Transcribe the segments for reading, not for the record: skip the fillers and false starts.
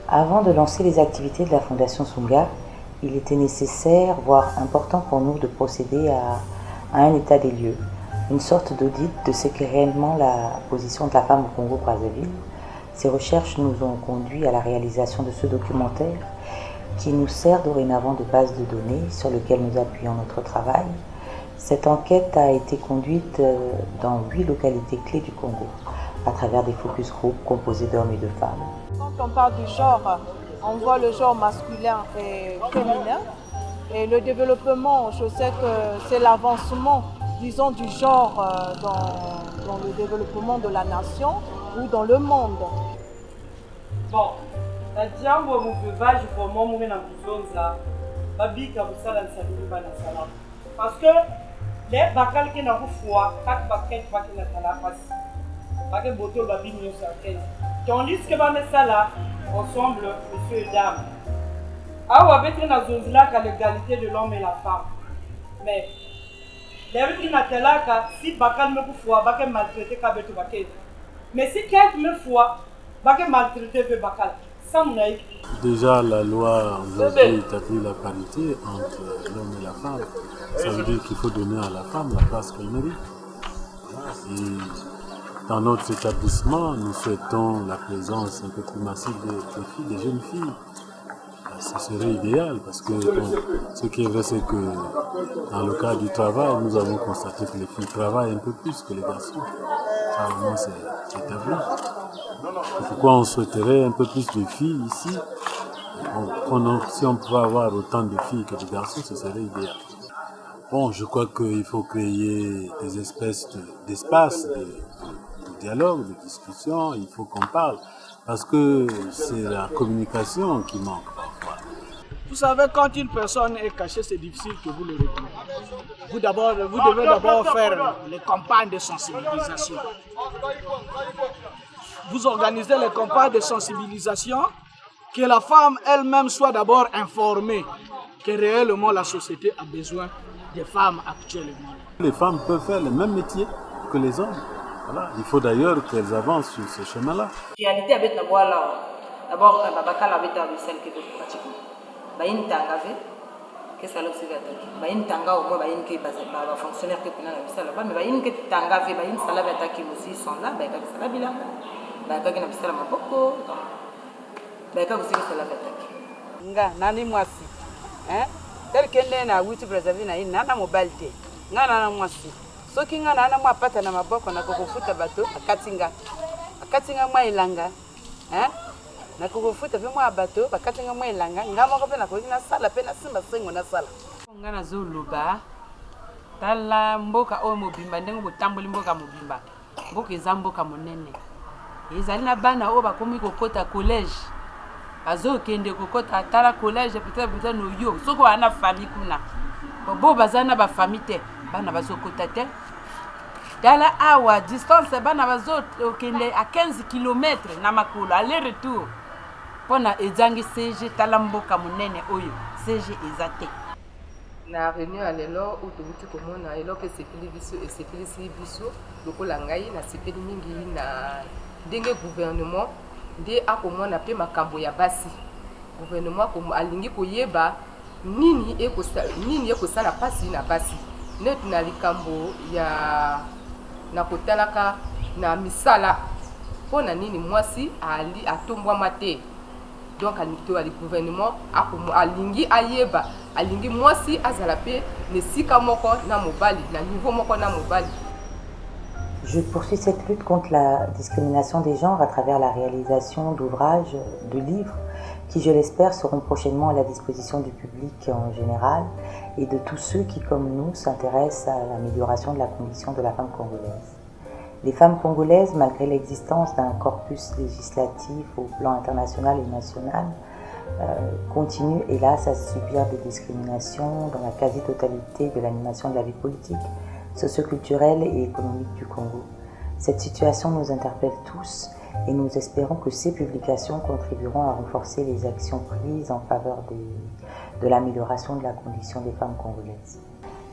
Avant de lancer les activités de la Fondation Sunga, il était nécessaire, voire important pour nous de procéder à un état des lieux, une sorte d'audit de ce qu'est réellement la position de la femme au Congo-Brazzaville. Ces recherches nous ont conduit à la réalisation de ce documentaire qui nous sert dorénavant de base de données sur lequel nous appuyons notre travail. Cette enquête a été conduite dans 8 localités clés du Congo, à travers des focus group composés d'hommes et de femmes. Quand on parle du genre, on voit le genre masculin et féminin. Et le développement, je sais que c'est l'avancement, disons, du genre dans le développement de la nation ou dans le monde. Bon, la diambo veuvage pour moi mourir dans la babi comme ça dans sa parce que les bacals qui n'ont pas foi, quatre baquettes qui n'ont pas la face, parce que boto babi n'y a pas. Tandis que va mettre ça là, ensemble, monsieur et dame. Ah, on va mettre dans zone-là l'égalité de l'homme et la femme. Mais, les gens qui là, si bacal me foi, bacal maltraité kabeto bakel. Mais si quelqu'un me foi, bacal maltraité veut bacal. Ça mon aïe. Déjà, la loi aujourd'hui établit la parité entre l'homme et la femme. Ça veut dire qu'il faut donner à la femme la place qu'elle mérite. Et dans notre établissement, nous souhaitons la présence un peu plus massive des filles, des jeunes filles. Ce serait idéal parce que ce qui est vrai, c'est que dans le cadre du travail, nous avons constaté que les filles travaillent un peu plus que les garçons. Ça, vraiment, c'est établi. Et pourquoi on souhaiterait un peu plus de filles ici? Si on pouvait avoir autant de filles que de garçons, ce serait idéal. Bon, je crois qu'il faut créer des espèces d'espaces de dialogue, de discussion. Il faut qu'on parle parce que c'est la communication qui manque parfois. Vous savez, quand une personne est cachée, c'est difficile que vous le retrouvez. Vous devez d'abord faire les campagnes de sensibilisation. Vous organisez les campagnes de sensibilisation, que la femme elle-même soit d'abord informée que réellement la société a besoin des femmes actuellement. Les femmes peuvent faire le même métier que les hommes. Voilà. Il faut d'ailleurs qu'elles avancent sur ce chemin-là. Réalité avec la voix là, d'abord la bacal avec la celle qui est pratiquement. Baïn tangavé, que ça l'observe attaqué. Baïn tanga au moins baïn qui base par fonctionnaire qui est là là-bas, mais baïn qui tangavé, baïn ça l'avait attaqué aussi sont là, baïn qui ça l'a bilan. Baïn qui n'a pas ça la maboko. Baïn qui aussi ça l'avait attaqué. Nga nani mwasi, tel kende na wuti Brazzaville na nana mobilité. Nga nana mwasi. Soki nga nana mwa pata na maboko na kokofuta bato akatinga mwa ilanga, na kokofuta pe mwa bato bakatinga mwa ilanga nga moko pe na koki na sala pe na simba sengo na sala. Nga na zoluba tala mboka o mobimba ndengo botamboli mboka mobimba. Mboka eza mboka monene. Ezali na bana o bakomi kokota collège. Azo kende kokota tala collège peut-être no yo soko ana famille kuna. Bo bazana ba famille te bana bazokota te. Tala awa distance bana bazo kende à 15 km na makolo aller retour. Pona ezangi CG tala mboka monene oyo CG ezate. Na réunion à l'élo où tout komona elo que sepeli biso et sepeli si biso lokola ngai na sepeli mingi na ndenge gouvernement nde akomona pe makambo ya basi gouvernement ko alingi koyeba nini ekosala pasi na basi net na likambo ya na kotalaka na misala pona nini mwasi ali atombwama te. Donc le gouvernement alingi ayeba alingi mwasi azala pe ne sika moko na mobali na niveau moko na mobali. Je poursuis cette lutte contre la discrimination des genres à travers la réalisation d'ouvrages, de livres qui, je l'espère, seront prochainement à la disposition du public en général et de tous ceux qui, comme nous, s'intéressent à l'amélioration de la condition de la femme congolaise. Les femmes congolaises, malgré l'existence d'un corpus législatif au plan international et national, continuent hélas à subir des discriminations dans la quasi-totalité de l'animation de la vie politique, socioculturelle et économique du Congo. Cette situation nous interpelle tous et nous espérons que ces publications contribueront à renforcer les actions prises en faveur de l'amélioration de la condition des femmes congolaises.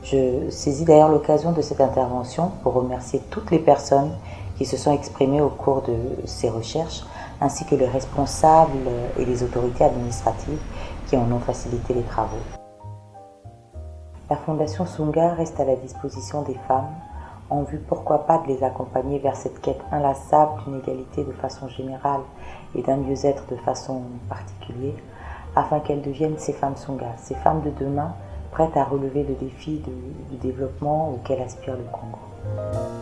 Je saisis d'ailleurs l'occasion de cette intervention pour remercier toutes les personnes qui se sont exprimés au cours de ces recherches, ainsi que les responsables et les autorités administratives qui en ont facilité les travaux. La Fondation Sunga reste à la disposition des femmes en vue, pourquoi pas, de les accompagner vers cette quête inlassable d'une égalité de façon générale et d'un mieux-être de façon particulière, afin qu'elles deviennent ces femmes Sunga, ces femmes de demain prêtes à relever le défi du développement auquel aspire le Congo.